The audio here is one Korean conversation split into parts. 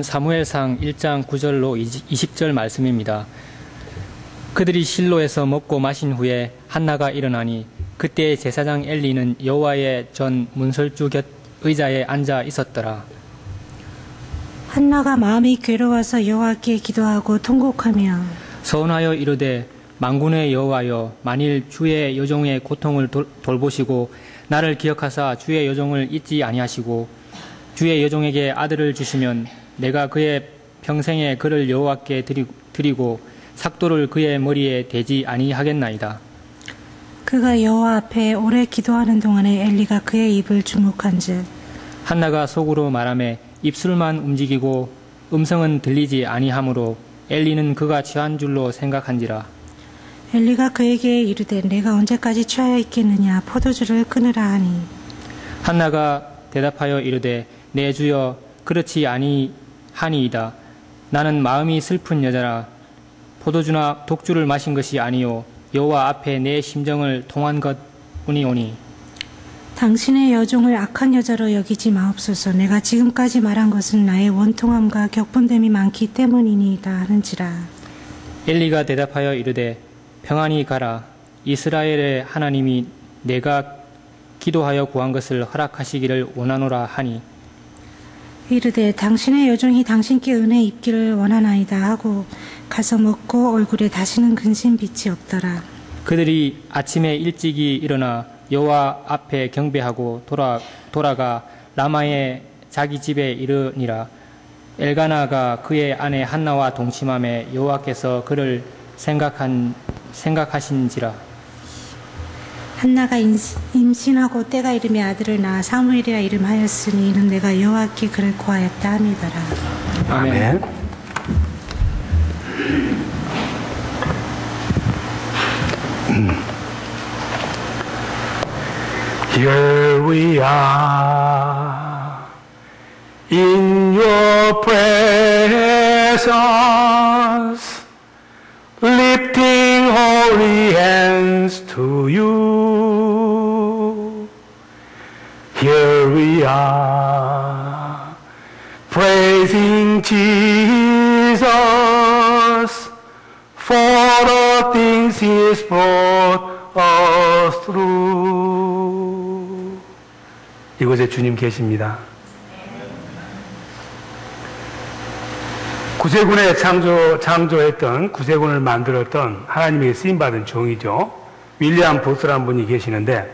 사무엘상 1장 9절로 20절 말씀입니다. 그들이 실로에서 먹고 마신 후에 한나가 일어나니 그때 제사장 엘리는 여호와의 전 문설주 곁 의자에 앉아 있었더라. 한나가 마음이 괴로워서 여호와께 기도하고 통곡하며 서원하여 이르되 만군의 여호와여, 만일 주의 여종의 고통을 돌보시고 나를 기억하사 주의 여종을 잊지 아니하시고 주의 여종에게 아들을 주시면 내가 그의 평생에 그를 여호와께 드리고 삭도를 그의 머리에 대지 아니하겠나이다. 그가 여호와 앞에 오래 기도하는 동안에 엘리가 그의 입을 주목한즉 한나가 속으로 말하매 입술만 움직이고 음성은 들리지 아니하므로 엘리는 그가 취한 줄로 생각한지라. 엘리가 그에게 이르되 내가 언제까지 취하여 있겠느냐, 포도주를 끊으라 하니 한나가 대답하여 이르되 내 주여, 그렇지 아니하니이다. 나는 마음이 슬픈 여자라. 포도주나 독주를 마신 것이 아니요 여호와 앞에 내 심정을 통한 것뿐이오니 당신의 여종을 악한 여자로 여기지 마옵소서. 내가 지금까지 말한 것은 나의 원통함과 격분됨이 많기 때문이니이다 하는지라. 엘리가 대답하여 이르되 평안히 가라. 이스라엘의 하나님이 내가 기도하여 구한 것을 허락하시기를 원하노라 하니 이르되 당신의 여종이 당신께 은혜 입기를 원하나이다 하고 가서 먹고 얼굴에 다시는 근심 빛이 없더라. 그들이 아침에 일찍이 일어나 여호와 앞에 경배하고 돌아가 라마의 자기 집에 이르니라. 엘가나가 그의 아내 한나와 동침함에 여호와께서 그를 생각하신지라. 한나가 임신하고 때가 이르며 아들을 낳아 사무엘이라 이름하였으니 이는 내가 여호와께 그를 구하였다 함이더라. 아멘. Here we are in your presence, lifting holy hands to you. Here we are praising Jesus for the things He's brought us through. 이곳에 주님 계십니다. 구세군에 창조했던, 구세군을 만들었던 하나님에게 쓰임받은 종이죠. 윌리엄 보스라는 분이 계시는데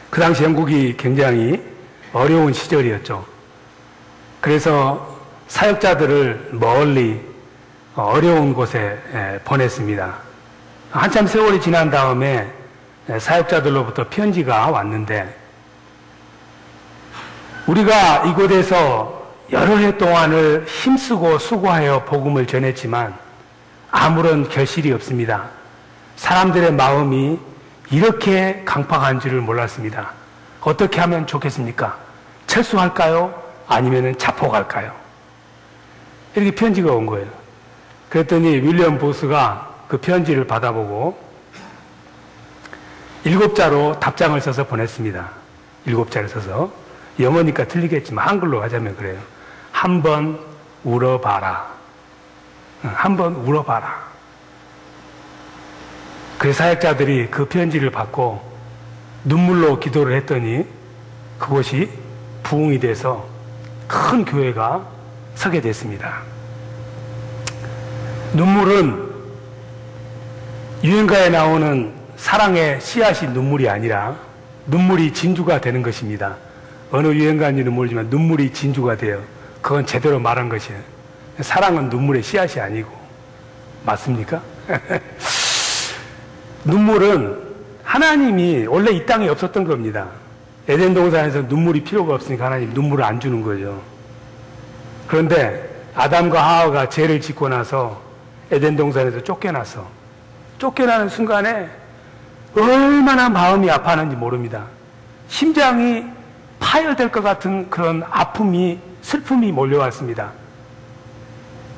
그 당시 영국이 굉장히 어려운 시절이었죠. 그래서 사역자들을 멀리 어려운 곳에 보냈습니다. 한참 세월이 지난 다음에 사역자들로부터 편지가 왔는데 우리가 이곳에서 여러 해 동안을 힘쓰고 수고하여 복음을 전했지만 아무런 결실이 없습니다. 사람들의 마음이 이렇게 강팍한 줄을 몰랐습니다. 어떻게 하면 좋겠습니까? 철수할까요? 아니면 자폭할까요? 이렇게 편지가 온 거예요. 그랬더니 윌리엄 보스가 그 편지를 받아보고 7자로 답장을 써서 보냈습니다. 7자를 써서. 영어니까 틀리겠지만 한글로 하자면 그래요. 한번 울어봐라. 한번 울어봐라. 그래서 사역자들이 그 편지를 받고 눈물로 기도를 했더니 그곳이 부흥이 돼서 큰 교회가 서게 됐습니다. 눈물은 유행가에 나오는 사랑의 씨앗이 눈물이 아니라 눈물이 진주가 되는 것입니다. 어느 유행가인지는 모르지만 눈물이 진주가 돼요. 그건 제대로 말한 것이에요. 사랑은 눈물의 씨앗이 아니고. 맞습니까? 눈물은 하나님이 원래 이 땅에 없었던 겁니다. 에덴 동산에서 눈물이 필요가 없으니까 하나님 눈물을 안 주는 거죠. 그런데 아담과 하와가 죄를 짓고 나서 에덴 동산에서 쫓겨나는 순간에 얼마나 마음이 아파하는지 모릅니다. 심장이 파열될 것 같은 그런 아픔이, 슬픔이 몰려왔습니다.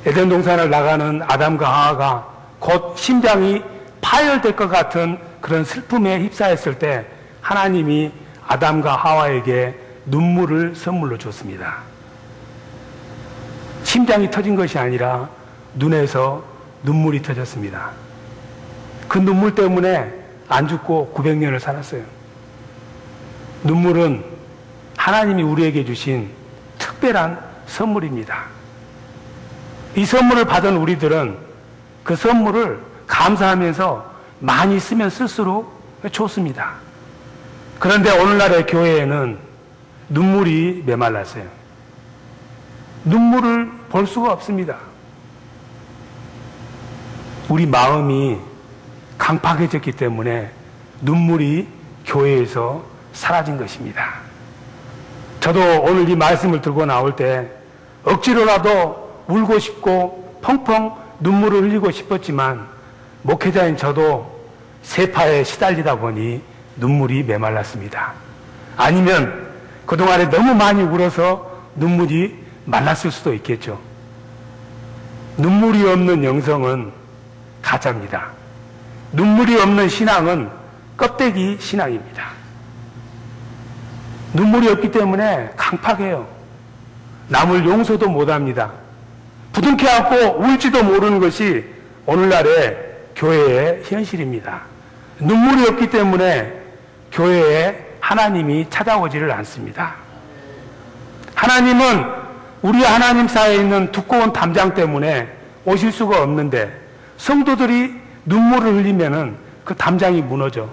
에덴 동산을 나가는 아담과 하와가 곧 심장이 파열될 것 같은 그런 슬픔에 휩싸였을 때 하나님이 아담과 하와에게 눈물을 선물로 줬습니다. 심장이 터진 것이 아니라 눈에서 눈물이 터졌습니다. 그 눈물 때문에 안 죽고 900년을 살았어요. 눈물은 하나님이 우리에게 주신 특별한 선물입니다. 이 선물을 받은 우리들은 그 선물을 감사하면서 많이 쓰면 쓸수록 좋습니다. 그런데 오늘날의 교회에는 눈물이 메말랐어요. 눈물을 볼 수가 없습니다. 우리 마음이 강팍해졌기 때문에 눈물이 교회에서 사라진 것입니다. 저도 오늘 이 말씀을 들고 나올 때 억지로라도 울고 싶고 펑펑 눈물을 흘리고 싶었지만 목회자인 저도 세파에 시달리다 보니 눈물이 메말랐습니다. 아니면 그동안에 너무 많이 울어서 눈물이 말랐을 수도 있겠죠. 눈물이 없는 영성은 가짜입니다. 눈물이 없는 신앙은 껍데기 신앙입니다. 눈물이 없기 때문에 강팍해요. 남을 용서도 못합니다. 부둥켜 안고 울지도 모르는 것이 오늘날의 교회의 현실입니다. 눈물이 없기 때문에 교회에 하나님이 찾아오지를 않습니다. 하나님은 우리 하나님 사이에 있는 두꺼운 담장 때문에 오실 수가 없는데 성도들이 눈물을 흘리면은 그 담장이 무너져.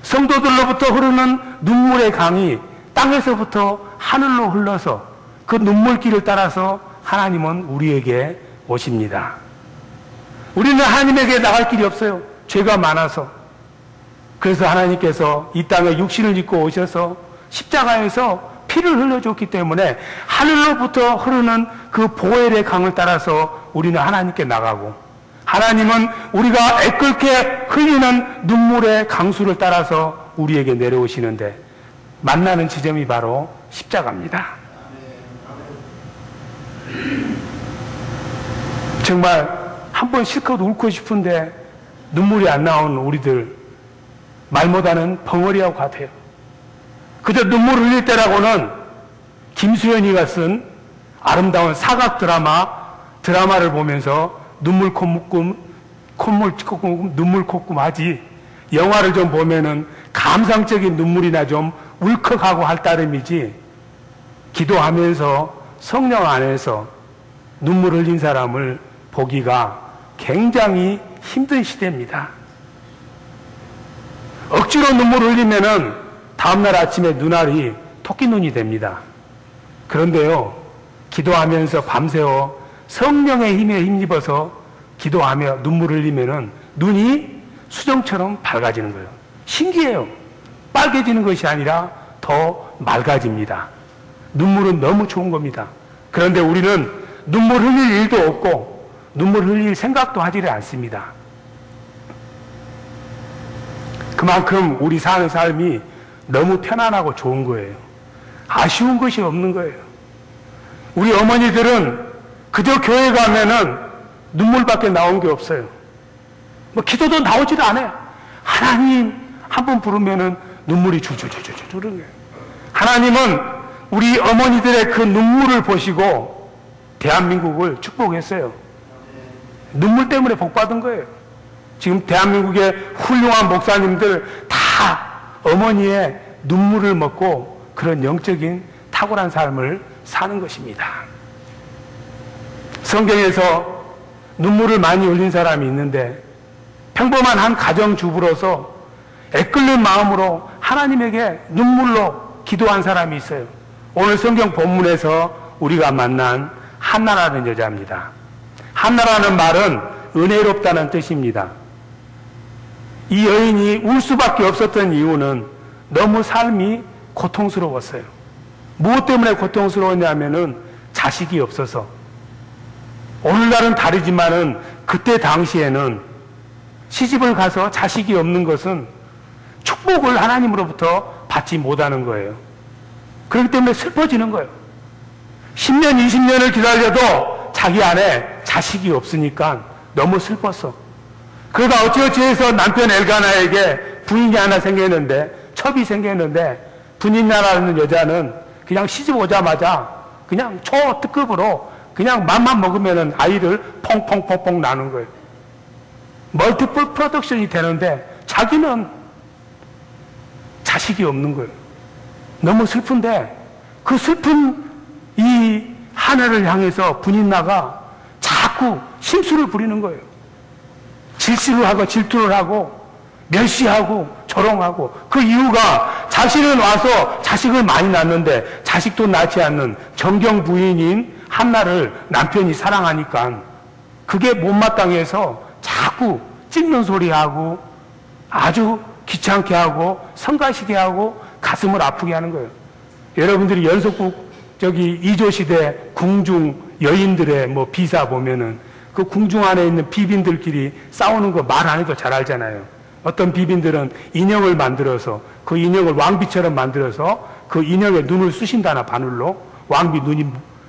성도들로부터 흐르는 눈물의 강이 땅에서부터 하늘로 흘러서 그 눈물길을 따라서 하나님은 우리에게 오십니다. 우리는 하나님에게 나갈 길이 없어요. 죄가 많아서. 그래서 하나님께서 이 땅에 육신을 입고 오셔서 십자가에서 피를 흘려줬기 때문에 하늘로부터 흐르는 그 보혈의 강을 따라서 우리는 하나님께 나가고, 하나님은 우리가 애끓게 흘리는 눈물의 강수를 따라서 우리에게 내려오시는데 만나는 지점이 바로 십자가입니다. 정말 한번 실컷 울고 싶은데 눈물이 안 나오는 우리들 말 못하는 벙어리하고 같아요. 그저 눈물 흘릴 때라고는 김수현이가 쓴 아름다운 사각 드라마를 보면서 눈물 콧물 눈물 콧금 하지, 영화를 좀 보면은 감상적인 눈물이나 좀 울컥하고 할 따름이지, 기도하면서 성령 안에서 눈물 흘린 사람을 보기가 굉장히 힘든 시대입니다. 억지로 눈물 흘리면은 다음날 아침에 눈알이 토끼눈이 됩니다. 그런데요, 기도하면서 밤새워 성령의 힘에 힘입어서 기도하며 눈물 흘리면은 눈이 수정처럼 밝아지는 거예요. 신기해요. 빨개지는 것이 아니라 더 맑아집니다. 눈물은 너무 좋은 겁니다. 그런데 우리는 눈물 흘릴 일도 없고 눈물 흘릴 생각도 하지를 않습니다. 그만큼 우리 사는 삶이 너무 편안하고 좋은 거예요. 아쉬운 것이 없는 거예요. 우리 어머니들은 그저 교회 가면은 눈물밖에 나온 게 없어요. 뭐 기도도 나오지도 않아요. 하나님 한 번 부르면은 눈물이 줄줄줄줄 흐르는 거예요. 하나님은 우리 어머니들의 그 눈물을 보시고 대한민국을 축복했어요. 눈물 때문에 복 받은 거예요. 지금 대한민국의 훌륭한 목사님들 다 어머니의 눈물을 먹고 그런 영적인 탁월한 삶을 사는 것입니다. 성경에서 눈물을 많이 흘린 사람이 있는데 평범한 한 가정주부로서 애끓는 마음으로 하나님에게 눈물로 기도한 사람이 있어요. 오늘 성경 본문에서 우리가 만난 한나라는 여자입니다. 한나라는 말은 은혜롭다는 뜻입니다. 이 여인이 울 수밖에 없었던 이유는 너무 삶이 고통스러웠어요. 무엇 때문에 고통스러웠냐면은 자식이 없어서. 오늘날은 다르지만은 그때 당시에는 시집을 가서 자식이 없는 것은 축복을 하나님으로부터 받지 못하는 거예요. 그렇기 때문에 슬퍼지는 거예요. 10년, 20년을 기다려도 자기 안에 자식이 없으니까 너무 슬펐어. 그러다 어찌어찌 해서 남편 엘가나에게 부인이 하나 생겼는데, 첩이 생겼는데, 분인나라는 여자는 그냥 시집 오자마자 그냥 초특급으로 그냥 맘만 먹으면은 아이를 퐁퐁퐁퐁 나는 거예요. 멀티플 프로덕션이 되는데 자기는 자식이 없는 거예요. 너무 슬픈데 그 슬픈 이 하나를 향해서 분인나가 자꾸 심술을 부리는 거예요. 질시를 하고 질투를 하고 멸시하고 조롱하고, 그 이유가 자신은 와서 자식을 많이 낳는데 자식도 낳지 않는 정경 부인인 한나를 남편이 사랑하니까 그게 못마땅해서 자꾸 찢는 소리하고 아주 귀찮게 하고 성가시게 하고 가슴을 아프게 하는 거예요. 여러분들이 연속국 저기 이조시대 궁중 여인들의 뭐 비사 보면은 그 궁중 안에 있는 비빈들끼리 싸우는 거 말 안 해도 잘 알잖아요. 어떤 비빈들은 인형을 만들어서 그 인형을 왕비처럼 만들어서 그 인형에 눈을 쑤신다나 바늘로 왕비 눈이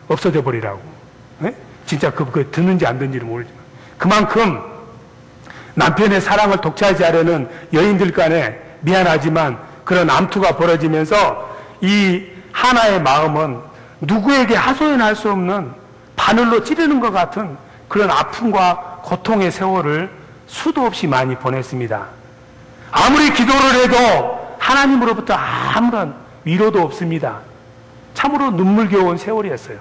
없어져 버리라고. 네? 진짜 그거 듣는지 안 듣는지는 모르지만 그만큼 남편의 사랑을 독차지 하려는 여인들 간에 미안하지만 그런 암투가 벌어지면서 이 하나의 마음은 누구에게 하소연할 수 없는 바늘로 찌르는 것 같은 그런 아픔과 고통의 세월을 수도 없이 많이 보냈습니다. 아무리 기도를 해도 하나님으로부터 아무런 위로도 없습니다. 참으로 눈물겨운 세월이었어요.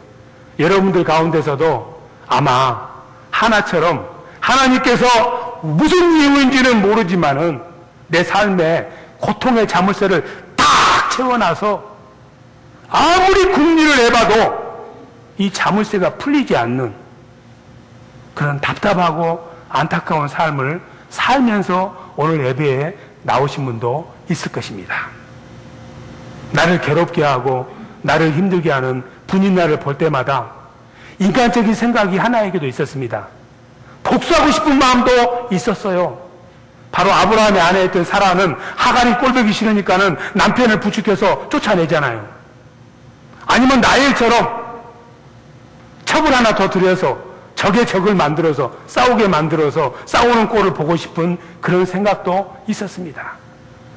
여러분들 가운데서도 아마 하나처럼 하나님께서 무슨 이유인지는 모르지만은 내 삶에 고통의 자물쇠를 딱 채워놔서 아무리 궁리를 해봐도 이 자물쇠가 풀리지 않는 그런 답답하고 안타까운 삶을 살면서 오늘 예배에 나오신 분도 있을 것입니다. 나를 괴롭게 하고 나를 힘들게 하는 분인나를 볼 때마다 인간적인 생각이 하나에게도 있었습니다. 복수하고 싶은 마음도 있었어요. 바로 아브라함의 아내였던 사라는 하갈이 꼴보기 싫으니까는 남편을 부축해서 쫓아내잖아요. 아니면 나엘처럼 첩을 하나 더 들여서 적의 적을 만들어서 싸우게 만들어서 싸우는 꼴을 보고 싶은 그런 생각도 있었습니다.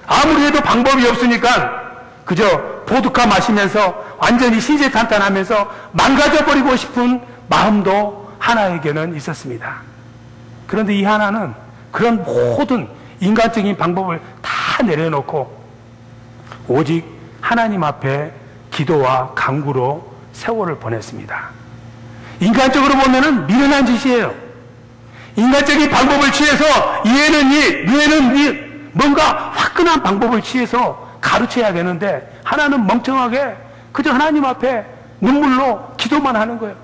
아무리 해도 방법이 없으니까 그저 보드카 마시면서 완전히 신세탄탄하면서 망가져버리고 싶은 마음도 하나에게는 있었습니다. 그런데 이 하나는 그런 모든 인간적인 방법을 다 내려놓고 오직 하나님 앞에 기도와 간구로 세월을 보냈습니다. 인간적으로 보면은 미련한 짓이에요. 인간적인 방법을 취해서 얘는 이, 뇌는 이, 뭔가 화끈한 방법을 취해서 가르쳐야 되는데 하나는 멍청하게 그저 하나님 앞에 눈물로 기도만 하는 거예요.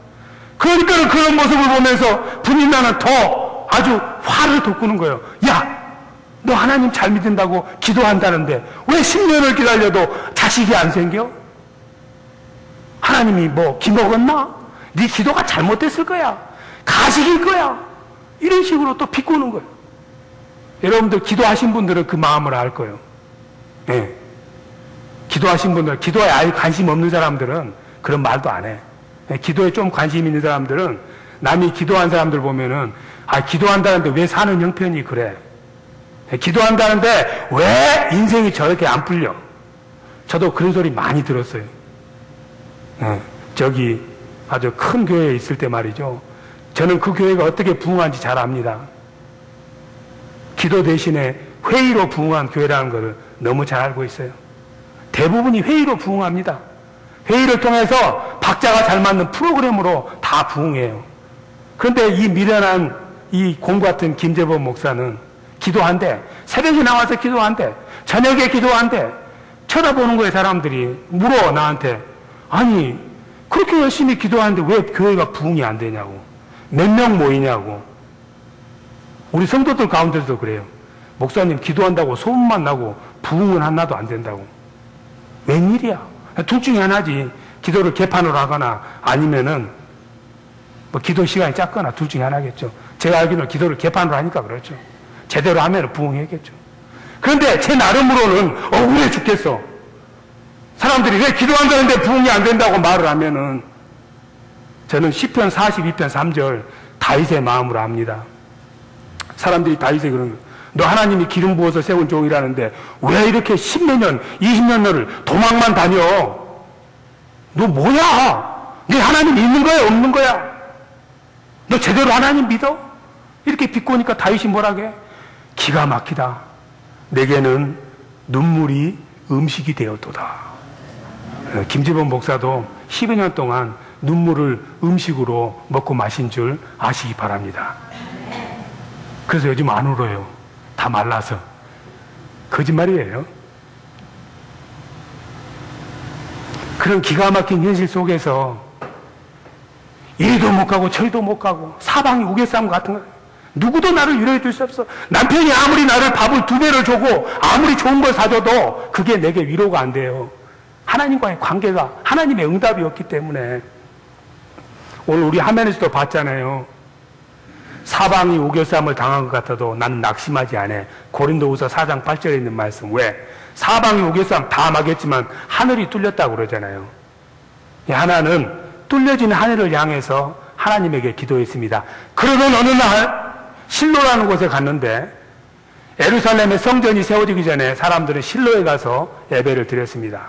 그러니까 그런 모습을 보면서 분인나는 더 아주 화를 돋구는 거예요. 야, 너 하나님 잘 믿는다고 기도한다는데 왜 10년을 기다려도 자식이 안 생겨? 하나님이 뭐 기먹었나? 네 기도가 잘못됐을 거야. 가식일 거야. 이런 식으로 또 비꼬는 거예요. 여러분들 기도하신 분들은 그 마음을 알 거예요. 네. 기도하신 분들, 기도에 아예 관심 없는 사람들은 그런 말도 안 해. 네. 기도에 좀 관심 있는 사람들은 남이 기도한 사람들 보면은 아, 기도한다는데 왜 사는 형편이 그래? 네. 기도한다는데 왜 인생이 저렇게 안 풀려? 저도 그런 소리 많이 들었어요. 네. 저기 아주 큰 교회에 있을 때 말이죠. 저는 그 교회가 어떻게 부흥한지 잘 압니다. 기도 대신에 회의로 부흥한 교회라는 것을 너무 잘 알고 있어요. 대부분이 회의로 부흥합니다. 회의를 통해서 박자가 잘 맞는 프로그램으로 다 부흥해요. 그런데 이 미련한 이 곰 같은 김재범 목사는 기도한대. 새벽에 나와서 기도한대. 저녁에 기도한대. 쳐다보는 거예요, 사람들이. 물어, 나한테. 아니, 그렇게 열심히 기도하는데 왜 교회가 부흥이 안 되냐고. 몇 명 모이냐고. 우리 성도들 가운데서도 그래요. 목사님 기도한다고 소문만 나고 부흥은 하나도 안 된다고. 웬일이야? 둘 중에 하나지. 기도를 개판으로 하거나 아니면은 뭐 기도 시간이 작거나 둘 중에 하나겠죠. 제가 알기로는 기도를 개판으로 하니까 그렇죠. 제대로 하면 부흥했겠죠. 그런데 제 나름으로는 억울해 죽겠어. 사람들이 왜 기도한다는데 부흥이 안 된다고 말을 하면은 저는 시편 42편 3절 다윗의 마음으로 압니다. 사람들이 다윗에 그러는 거예요. 너 하나님이 기름 부어서 세운 종이라는데 왜 이렇게 10몇 년, 20년을 도망만 다녀? 너 뭐야? 네 하나님 있는 거야, 없는 거야? 너 제대로 하나님 믿어? 이렇게 비꼬니까 다윗이 뭐라게? 기가 막히다. 내게는 눈물이 음식이 되었도다. 김지범 목사도 12년 동안 눈물을 음식으로 먹고 마신 줄 아시기 바랍니다. 그래서 요즘 안 울어요. 다 말라서. 거짓말이에요. 그런 기가 막힌 현실 속에서 이리도 못 가고 저리도 못 가고 사방이 우겨싸움 같은 거. 누구도 나를 위로해 줄 수 없어. 남편이 아무리 나를 밥을 2배를 주고 아무리 좋은 걸 사줘도 그게 내게 위로가 안 돼요. 하나님과의 관계가 하나님의 응답이 없기 때문에. 오늘 우리 화면에서도 봤잖아요. 사방이 우겨싸움을 당한 것 같아도 나는 낙심하지 않아. 고린도후서 4장 8절에 있는 말씀. 왜? 사방이 우겨싸움 다 막였지만 하늘이 뚫렸다고 그러잖아요. 하나는 뚫려진 하늘을 향해서 하나님에게 기도했습니다. 그러던 어느 날 실로라는 곳에 갔는데 예루살렘의 성전이 세워지기 전에 사람들은 실로에 가서 예배를 드렸습니다.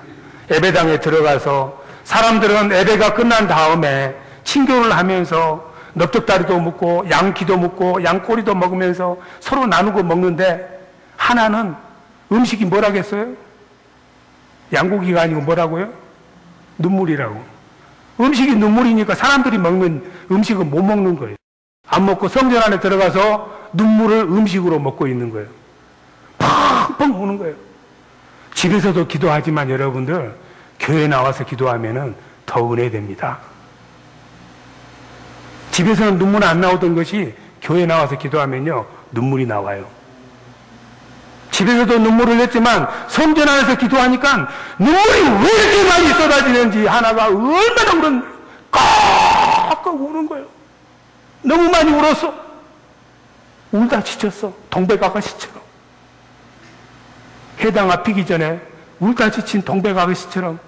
예배당에 들어가서 사람들은 예배가 끝난 다음에 친교를 하면서 넓적다리도 먹고 양기도 먹고 양꼬리도 먹으면서 서로 나누고 먹는데 하나는 음식이 뭐라겠어요? 양고기가 아니고 뭐라고요? 눈물이라고. 음식이 눈물이니까 사람들이 먹는 음식은 못 먹는 거예요. 안 먹고 성전 안에 들어가서 눈물을 음식으로 먹고 있는 거예요. 펑펑 우는 거예요. 집에서도 기도하지만 여러분들 교회 나와서 기도하면은 더 은혜됩니다. 집에서는 눈물 안 나오던 것이 교회 나와서 기도하면요 눈물이 나와요. 집에서도 눈물을 냈지만 성전 안에서 기도하니까 눈물이 왜 이렇게 많이 쏟아지는지 하나가 얼마나 우는 꽉꽉 우는 거예요. 너무 많이 울었어. 울다 지쳤어. 동백아가씨처럼. 해당 앞이기 전에 울다 지친 동백아가씨처럼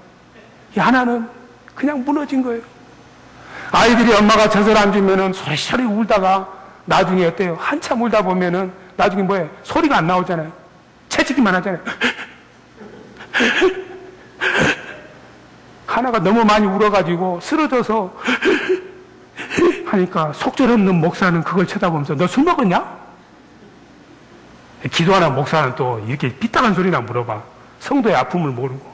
이 하나는 그냥 무너진 거예요. 아이들이 엄마가 젖을 안 주면은 소리소리 울다가 나중에 어때요? 한참 울다 보면은 나중에 뭐예요? 소리가 안 나오잖아요. 채찍기만 하잖아요. 하나가 너무 많이 울어가지고 쓰러져서 하니까 속절없는 목사는 그걸 쳐다보면서 너 술 먹었냐? 기도하는 목사는 또 이렇게 삐딱한 소리나 물어봐. 성도의 아픔을 모르고.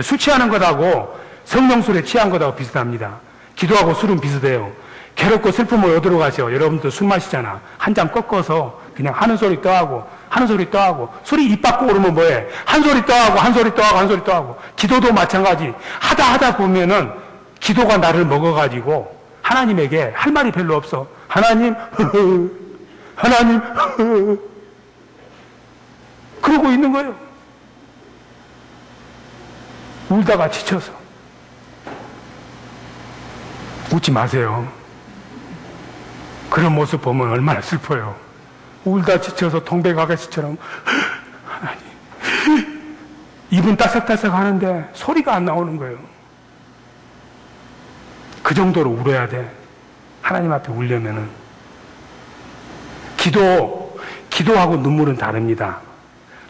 술 취하는 것하고 성령술에 취한 것하고 비슷합니다. 기도하고 술은 비슷해요. 괴롭고 슬픔을 얻으러 가죠. 여러분들 술 마시잖아. 한 잔 꺾어서 그냥 하는 소리 또 하고 하는 소리 또 하고 술이 입 밖으로 오르면 뭐해? 한 소리 또 하고 한 소리 또 하고 한 소리 또 하고. 기도도 마찬가지. 하다 보면은 기도가 나를 먹어가지고 하나님에게 할 말이 별로 없어. 하나님 하나님 그러고 있는 거예요. 울다가 지쳐서. 웃지 마세요. 그런 모습 보면 얼마나 슬퍼요. 울다 지쳐서 동백아가씨처럼 하나님 입은 따삭따삭 하는데 소리가 안 나오는 거예요. 그 정도로 울어야 돼. 하나님 앞에 울려면은. 기도하고 눈물은 다릅니다.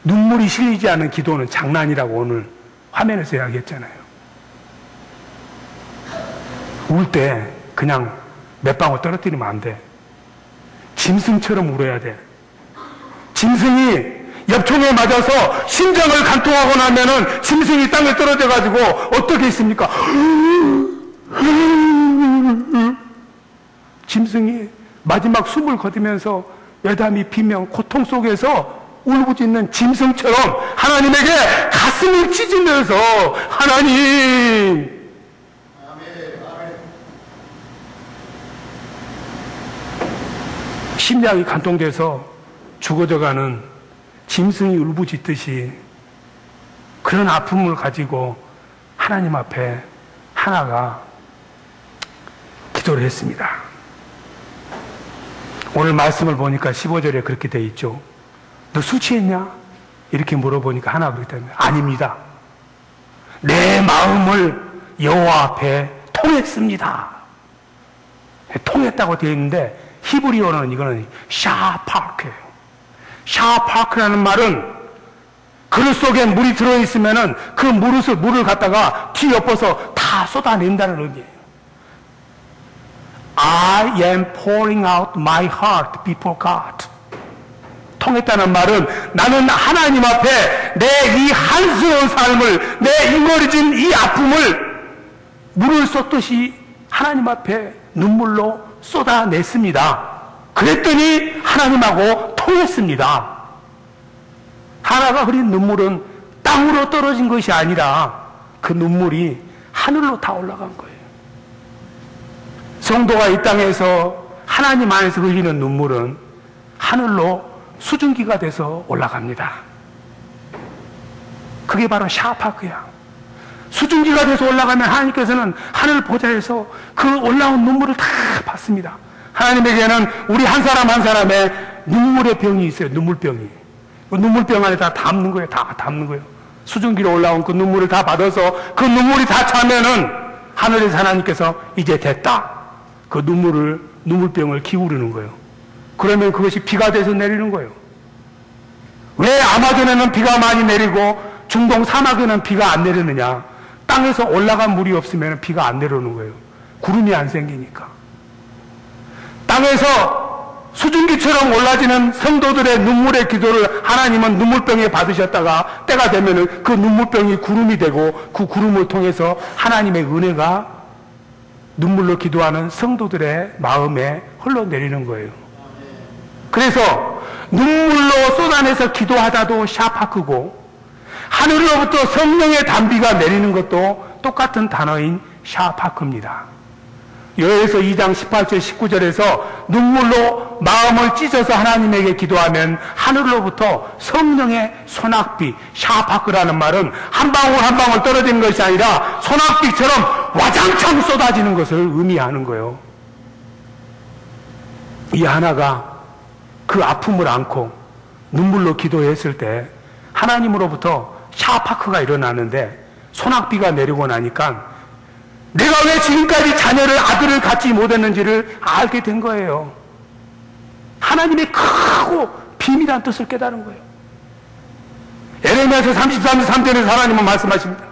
눈물이 실리지 않은 기도는 장난이라고 오늘 화면에서 이야기했잖아요. 울 때 그냥 몇 방울 떨어뜨리면 안 돼. 짐승처럼 울어야 돼. 짐승이 엽총에 맞아서 심장을 간통하고 나면은 짐승이 땅에 떨어져가지고 어떻게 있습니까? 짐승이 마지막 숨을 거두면서 여담이 비명 고통 속에서 울부짖는 짐승처럼 하나님에게 가슴을 찢으면서 하나님 심장이 간통돼서 죽어져가는 짐승이 울부짖듯이 그런 아픔을 가지고 하나님 앞에 하나가 기도를 했습니다. 오늘 말씀을 보니까 15절에 그렇게 돼 있죠. 너 술 취했냐? 이렇게 물어보니까 하나가 그랬다며. 아닙니다. 내 마음을 여호와 앞에 통했습니다. 통했다고 되어 있는데 히브리어는 이거는 샤파크예요. 샤파크라는 말은 그릇 속에 물이 들어있으면은 그 물을 갖다가 뒤엎어서 다 쏟아낸다는 의미예요. I am pouring out my heart before God. 통했다는 말은 나는 하나님 앞에 내 이 한스러운 삶을, 내 잉어리진 이 아픔을 물을 쏟듯이 하나님 앞에 눈물로 쏟아냈습니다. 그랬더니 하나님하고 통했습니다. 하나가 흐린 눈물은 땅으로 떨어진 것이 아니라 그 눈물이 하늘로 다 올라간 거예요. 성도가 이 땅에서 하나님 안에서 흘리는 눈물은 하늘로 수증기가 돼서 올라갑니다. 그게 바로 샤파크야. 수증기가 돼서 올라가면 하나님께서는 하늘 보좌에서 그 올라온 눈물을 다 받습니다. 하나님에게는 우리 한 사람 한 사람의 눈물의 병이 있어요. 눈물병이. 그 눈물병 안에 다 담는 거예요. 다 담는 거예요. 수증기로 올라온 그 눈물을 다 받아서 그 눈물이 다 차면은 하늘에서 하나님께서 이제 됐다. 그 눈물병을 기울이는 거예요. 그러면 그것이 비가 돼서 내리는 거예요. 왜 아마존에는 비가 많이 내리고 중동 사막에는 비가 안 내리느냐? 땅에서 올라간 물이 없으면 비가 안 내려오는 거예요. 구름이 안 생기니까. 땅에서 수증기처럼 올라지는 성도들의 눈물의 기도를 하나님은 눈물병에 받으셨다가 때가 되면은 그 눈물병이 구름이 되고 그 구름을 통해서 하나님의 은혜가 눈물로 기도하는 성도들의 마음에 흘러내리는 거예요. 그래서 눈물로 쏟아내서 기도하다도 샤파크고 하늘로부터 성령의 단비가 내리는 것도 똑같은 단어인 샤파크입니다. 요에서 2장 18절 19절에서 눈물로 마음을 찢어서 하나님에게 기도하면 하늘로부터 성령의 소낙비, 샤파크라는 말은 한 방울 한 방울 떨어지는 것이 아니라 소낙비처럼 와장창 쏟아지는 것을 의미하는 거예요. 이 하나가 그 아픔을 안고 눈물로 기도했을 때 하나님으로부터 샤파크가 일어나는데 소낙비가 내리고 나니까 내가 왜 지금까지 자녀를, 아들을 갖지 못했는지를 알게 된 거예요. 하나님의 크고 비밀한 뜻을 깨달은 거예요. 에레미야서 33장 3절에서 하나님은 말씀하십니다.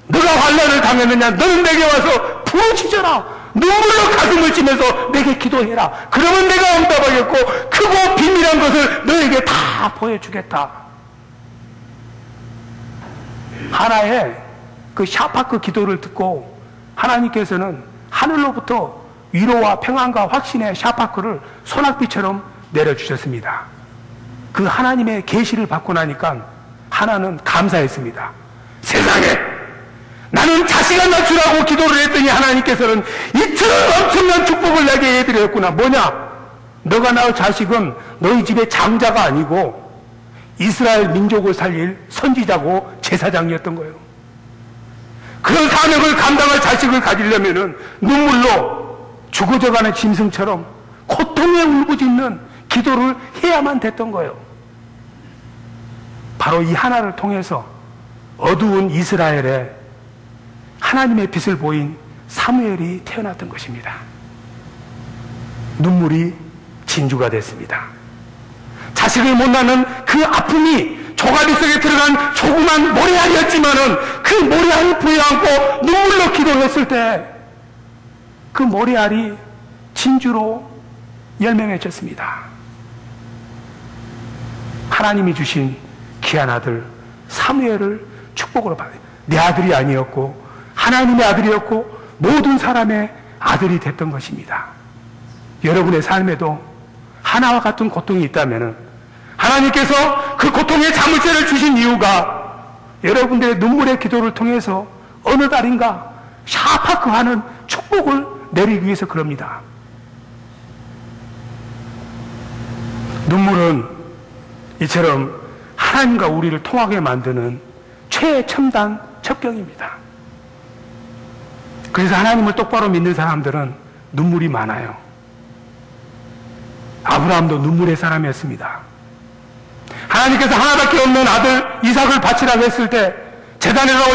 너가 환난을 당했느냐? 너는 내게 와서 부르짖어라. 눈물로 가슴을 치면서 내게 기도해라. 그러면 내가 응답하겠고 크고 비밀한 것을 너에게 다 보여주겠다. 하나의 그 샤파크 기도를 듣고 하나님께서는 하늘로부터 위로와 평안과 확신의 샤파크를 소낙비처럼 내려주셨습니다. 그 하나님의 계시를 받고 나니까 하나는 감사했습니다. 세상에 나는 자식을 낳으라고 기도를 했더니 하나님께서는 이처럼 엄청난 축복을 내게 해드렸구나. 뭐냐? 너가 낳을 자식은 너희 집의 장자가 아니고 이스라엘 민족을 살릴 선지자고 제사장이었던 거예요. 그런 사명을 감당할 자식을 가지려면은 눈물로 죽어져가는 짐승처럼 고통에 울부짖는 기도를 해야만 됐던 거예요. 바로 이 하나를 통해서 어두운 이스라엘에 하나님의 빛을 보인 사무엘이 태어났던 것입니다. 눈물이 진주가 됐습니다. 자식을 못 낳는 그 아픔이 조가리 속에 들어간 조그만 모래알이었지만은 그 모래알을 부여안고 눈물로 기도했을 때 그 모래알이 진주로 열매 맺혔습니다. 하나님이 주신 귀한 아들 사무엘을 축복으로 받아요. 내 아들이 아니었고 하나님의 아들이었고 모든 사람의 아들이 됐던 것입니다. 여러분의 삶에도 하나와 같은 고통이 있다면 하나님께서 그 고통의 자물쇠를 주신 이유가 여러분들의 눈물의 기도를 통해서 어느 달인가 샤파크하는 축복을 내리기 위해서 그럽니다. 눈물은 이처럼 하나님과 우리를 통하게 만드는 최첨단 첩경입니다. 그래서 하나님을 똑바로 믿는 사람들은 눈물이 많아요. 아브라함도 눈물의 사람이었습니다. 하나님께서 하나밖에 없는 아들 이삭을 바치라고 했을 때 제단에다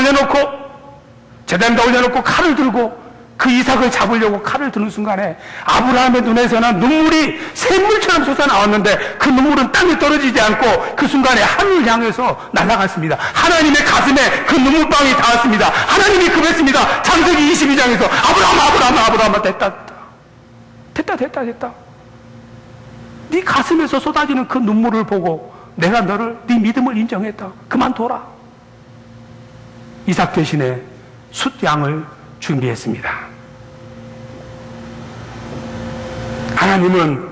올려놓고 칼을 들고 그 이삭을 잡으려고 칼을 드는 순간에 아브라함의 눈에서는 눈물이 샘물처럼 솟아나왔는데 그 눈물은 땅에 떨어지지 않고 그 순간에 하늘을 향해서 날아갔습니다. 하나님의 가슴에 그 눈물방이 닿았습니다. 하나님이 그랬습니다. 창세기 22장에서 아브라함 됐다. 됐다. 네 가슴에서 쏟아지는 그 눈물을 보고 내가 네 믿음을 인정했다. 그만둬라. 이삭 대신에 숫양을 준비했습니다. 하나님은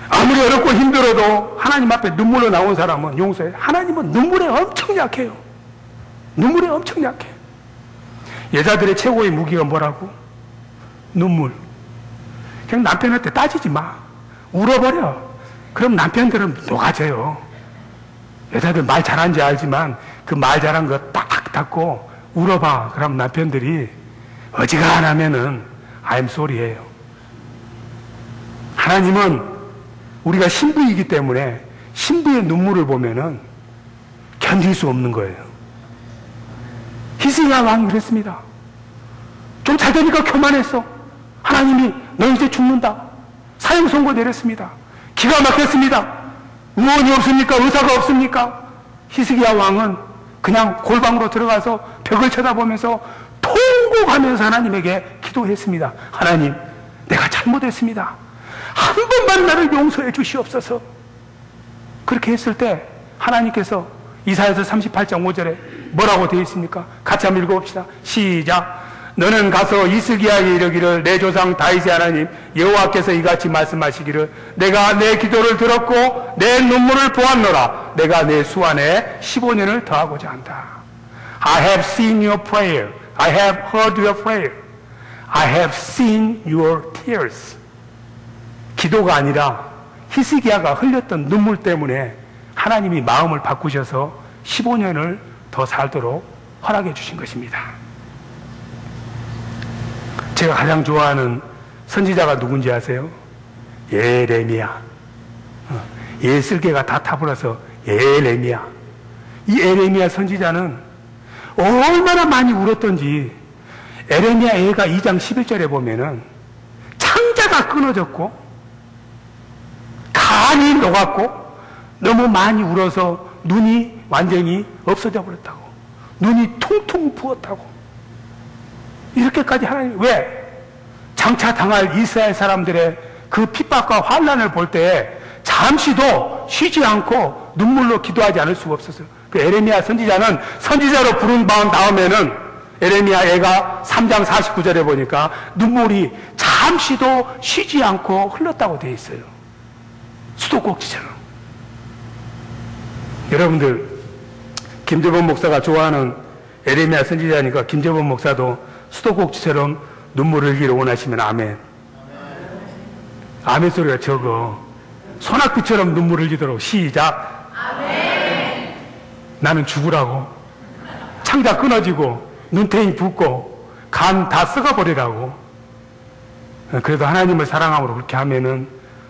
아무리 어렵고 힘들어도 하나님 앞에 눈물로 나온 사람은 용서해. 하나님은 눈물에 엄청 약해요. 눈물에 엄청 약해. 여자들의 최고의 무기가 뭐라고? 눈물. 그냥 남편한테 따지지 마. 울어버려. 그럼 남편들은 녹아져요. 여자들 말 잘하는지 알지만 그 말 잘한 거 딱 닫고 울어봐. 그럼 남편들이 어지간하면은 I'm sorry예요. 하나님은 우리가 신부이기 때문에 신부의 눈물을 보면은 견딜 수 없는 거예요. 히스기야 왕이 그랬습니다. 좀 잘 되니까 교만했어. 하나님이 너 이제 죽는다. 사형 선고 내렸습니다. 기가 막혔습니다. 의원이 없습니까? 의사가 없습니까? 히스기야 왕은 그냥 골방으로 들어가서 벽을 쳐다보면서 통곡하면서 하나님에게 기도했습니다. 하나님, 내가 잘못했습니다. 한 번만 나를 용서해 주시옵소서. 그렇게 했을 때 하나님께서 이사야서 38장 5절에 뭐라고 되어 있습니까? 같이 한번 읽어봅시다. 시작. 너는 가서 히스기야에게 이르기를 내 조상 다윗의 하나님 여호와께서 이같이 말씀하시기를 내가 내 기도를 들었고 내 눈물을 보았노라. 내가 내 수완에 15년을 더하고자 한다. I have seen your prayer. I have heard your prayer. I have seen your tears. 기도가 아니라 히스기야가 흘렸던 눈물 때문에 하나님이 마음을 바꾸셔서 15년을 더 살도록 허락해 주신 것입니다. 제가 가장 좋아하는 선지자가 누군지 아세요? 예레미야. 예슬개가 다 타버려서 예레미야. 이 예레미야 선지자는 얼마나 많이 울었던지 예레미야 애가 2장 11절에 보면은 창자가 끊어졌고 간이 녹았고 너무 많이 울어서 눈이 완전히 없어져 버렸다고. 눈이 퉁퉁 부었다고. 이렇게까지 하나님, 왜? 장차 당할 이스라엘 사람들의 그 핍박과 환난을 볼 때 잠시도 쉬지 않고 눈물로 기도하지 않을 수가 없었어요. 그 에레미야 선지자는 선지자로 부른 다음에는 에레미야 애가 3장 49절에 보니까 눈물이 잠시도 쉬지 않고 흘렀다고 되어 있어요. 수도꼭지처럼. 여러분들, 김재범 목사가 좋아하는 에레미야 선지자니까 김재범 목사도 수도꼭지처럼 눈물을 흘리기를 원하시면 아멘. 아멘 소리가 적어. 소낙비처럼 눈물을 흘리도록. 시작. 아멘. 나는 죽으라고. 창자 끊어지고 눈탱이 붓고 간 다 썩어버리라고. 그래도 하나님을 사랑함으로 그렇게 하면은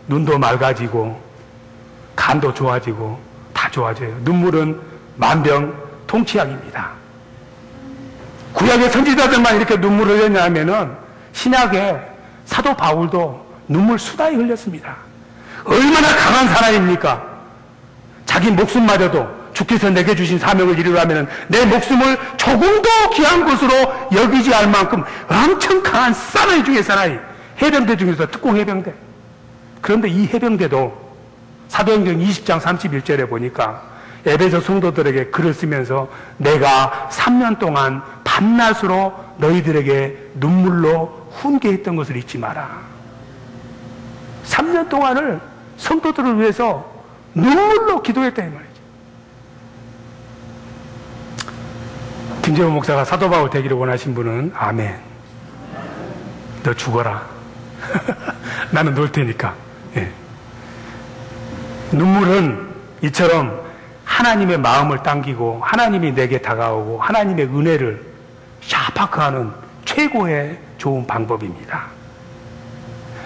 눈도 맑아지고 간도 좋아지고 다 좋아져요. 눈물은 만병통치약입니다. 구약의 선지자들만 이렇게 눈물을 흘렸냐 하면은 신약의 사도 바울도 눈물 수다히 흘렸습니다. 얼마나 강한 사람입니까? 자기 목숨마저도 주께서 내게 주신 사명을 이루려면 내 목숨을 조금도 귀한 것으로 여기지 않을 만큼 엄청 강한 사나이 중에 사나이. 해병대 중에서 특공 해병대. 그런데 이 해병대도 사도행전 20장 31절에 보니까 에베소 성도들에게 글을 쓰면서 내가 3년 동안 밤낮으로 너희들에게 눈물로 훈계했던 것을 잊지 마라. 3년 동안을 성도들을 위해서 눈물로 기도했다 이 말이죠. 김재호 목사가 사도 바울 되기를 원하신 분은 아멘. 너 죽어라. 나는 놀 테니까. 예. 눈물은 이처럼 하나님의 마음을 당기고 하나님이 내게 다가오고 하나님의 은혜를 샤파크하는 최고의 좋은 방법입니다.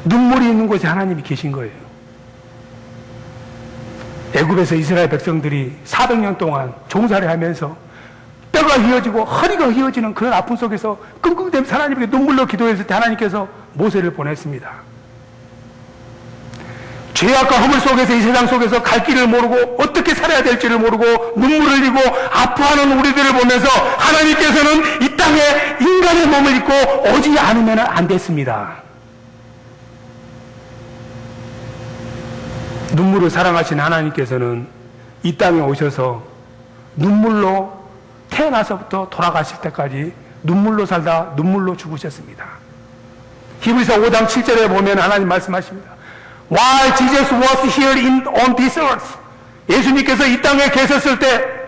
눈물이 있는 곳에 하나님이 계신 거예요. 애굽에서 이스라엘 백성들이 400년 동안 종살이 하면서 뼈가 휘어지고 허리가 휘어지는 그런 아픔 속에서 끙끙대면서 하나님께 눈물로 기도했을 때 하나님께서 모세를 보냈습니다. 죄악과 허물 속에서 이 세상 속에서 갈 길을 모르고 어떻게 살아야 될지를 모르고 눈물을 흘리고 아파하는 우리들을 보면서 하나님께서는 이 땅에 인간의 몸을 입고 오지 않으면 안 됐습니다. 눈물을 사랑하신 하나님께서는 이 땅에 오셔서 눈물로 태어나서부터 돌아가실 때까지 눈물로 살다 눈물로 죽으셨습니다. 히브리서 5장 7절에 보면 하나님 말씀하십니다. While Jesus was here on this earth, 예수님께서 이 땅에 계셨을 때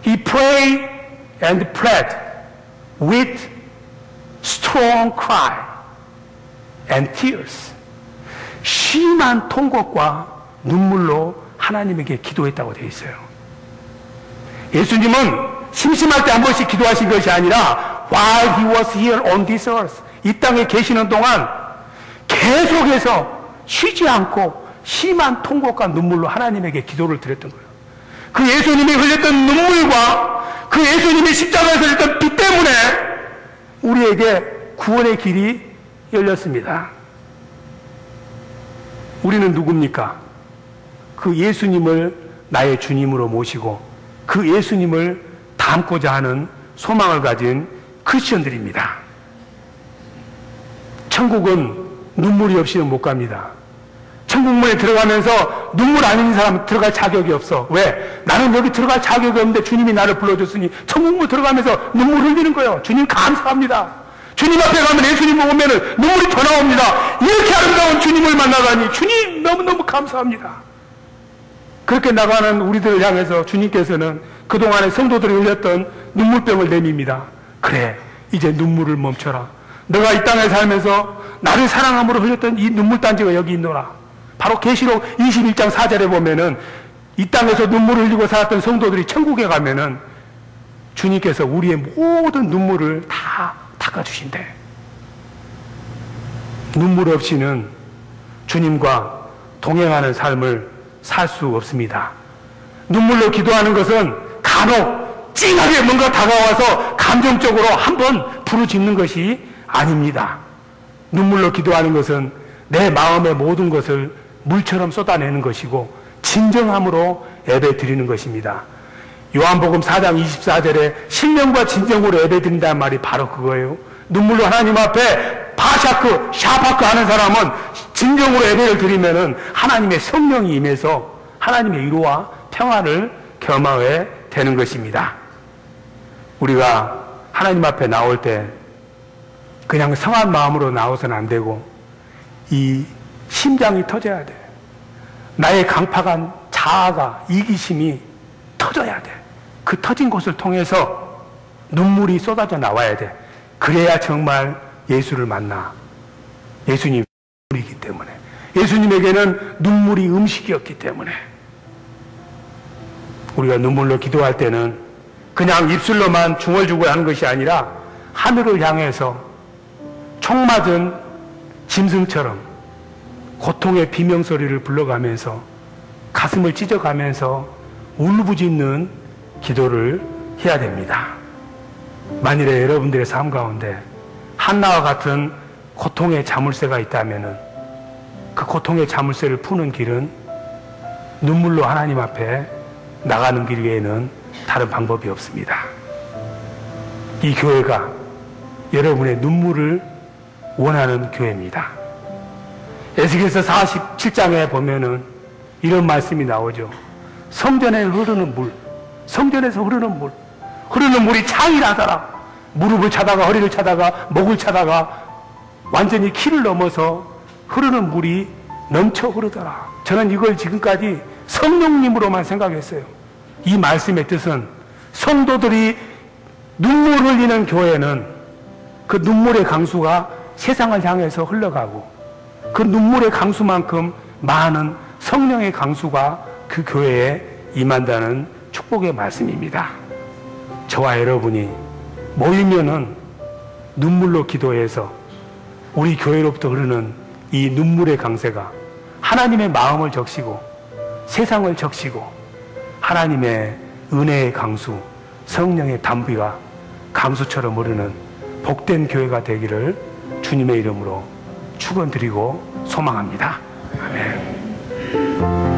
He prayed and plead with strong cry and tears. 심한 통곡과 눈물로 하나님에게 기도했다고 되어 있어요. 예수님은 심심할 때 한 번씩 기도하신 것이 아니라 while he was here on this earth, 이 땅에 계시는 동안 계속해서 쉬지 않고 심한 통곡과 눈물로 하나님에게 기도를 드렸던 거예요. 그 예수님이 흘렸던 눈물과 그 예수님이 십자가에서 흘렸던 피 때문에 우리에게 구원의 길이 열렸습니다. 우리는 누굽니까? 그 예수님을 나의 주님으로 모시고 그 예수님을 닮고자 하는 소망을 가진 크리스천들입니다. 천국은 눈물이 없이는 못 갑니다. 천국문에 들어가면서 눈물 안 흘린 사람은 들어갈 자격이 없어. 왜? 나는 여기 들어갈 자격이 없는데 주님이 나를 불러줬으니 천국문 들어가면서 눈물 흘리는 거예요. 주님 감사합니다. 주님 앞에 가면 예수님을 보면은 눈물이 더 나옵니다. 이렇게 아름다운 주님을 만나다니 주님 너무너무 감사합니다. 그렇게 나가는 우리들을 향해서 주님께서는 그동안에 성도들이 흘렸던 눈물병을 내밉니다. 그래, 이제 눈물을 멈춰라. 너가 이 땅에 살면서 나를 사랑함으로 흘렸던 이 눈물단지가 여기 있노라. 바로 계시록 21장 4절에 보면은 이 땅에서 눈물을 흘리고 살았던 성도들이 천국에 가면은 주님께서 우리의 모든 눈물을 다 닦아주신대. 눈물 없이는 주님과 동행하는 삶을 살 수 없습니다. 눈물로 기도하는 것은 간혹 찡하게 뭔가 다가와서 감정적으로 한번 부르짖는 것이 아닙니다. 눈물로 기도하는 것은 내 마음의 모든 것을 물처럼 쏟아내는 것이고 진정함으로 예배 드리는 것입니다. 요한복음 4장 24절에 신령과 진정으로 예배 드린다는 말이 바로 그거예요. 눈물로 하나님 앞에 파샤크, 샤파크 하는 사람은 진정으로 예배를 드리면은 하나님의 성령이 임해서 하나님의 위로와 평안을 겸하게 되는 것입니다. 우리가 하나님 앞에 나올 때 그냥 성한 마음으로 나와서는 안 되고 이 심장이 터져야 돼. 나의 강팍한 자아가 이기심이 터져야 돼. 그 터진 곳을 통해서 눈물이 쏟아져 나와야 돼. 그래야 정말 예수를 만나. 예수님이 눈물이기 때문에. 예수님에게는 눈물이 음식이었기 때문에. 우리가 눈물로 기도할 때는 그냥 입술로만 중얼중얼 하는 것이 아니라 하늘을 향해서 총 맞은 짐승처럼 고통의 비명소리를 불러가면서 가슴을 찢어가면서 울부짖는 기도를 해야 됩니다. 만일에 여러분들의 삶 가운데 한나와 같은 고통의 자물쇠가 있다면 그 고통의 자물쇠를 푸는 길은 눈물로 하나님 앞에 나가는 길 외에는 다른 방법이 없습니다. 이 교회가 여러분의 눈물을 원하는 교회입니다. 에스겔서 47장에 보면은 이런 말씀이 나오죠. 성전에 흐르는 물, 성전에서 흐르는 물, 흐르는 물이 창이라더라. 무릎을 차다가 허리를 차다가 목을 차다가 완전히 키를 넘어서 흐르는 물이 넘쳐 흐르더라. 저는 이걸 지금까지 성령님으로만 생각했어요. 이 말씀의 뜻은 성도들이 눈물 흘리는 교회는 그 눈물의 강수가 세상을 향해서 흘러가고 그 눈물의 강수만큼 많은 성령의 강수가 그 교회에 임한다는 축복의 말씀입니다. 저와 여러분이 모이면은 눈물로 기도해서 우리 교회로부터 흐르는 이 눈물의 강세가 하나님의 마음을 적시고 세상을 적시고 하나님의 은혜의 강수, 성령의 담비가 강수처럼 흐르는 복된 교회가 되기를 주님의 이름으로 축원드리고 소망합니다. 아멘.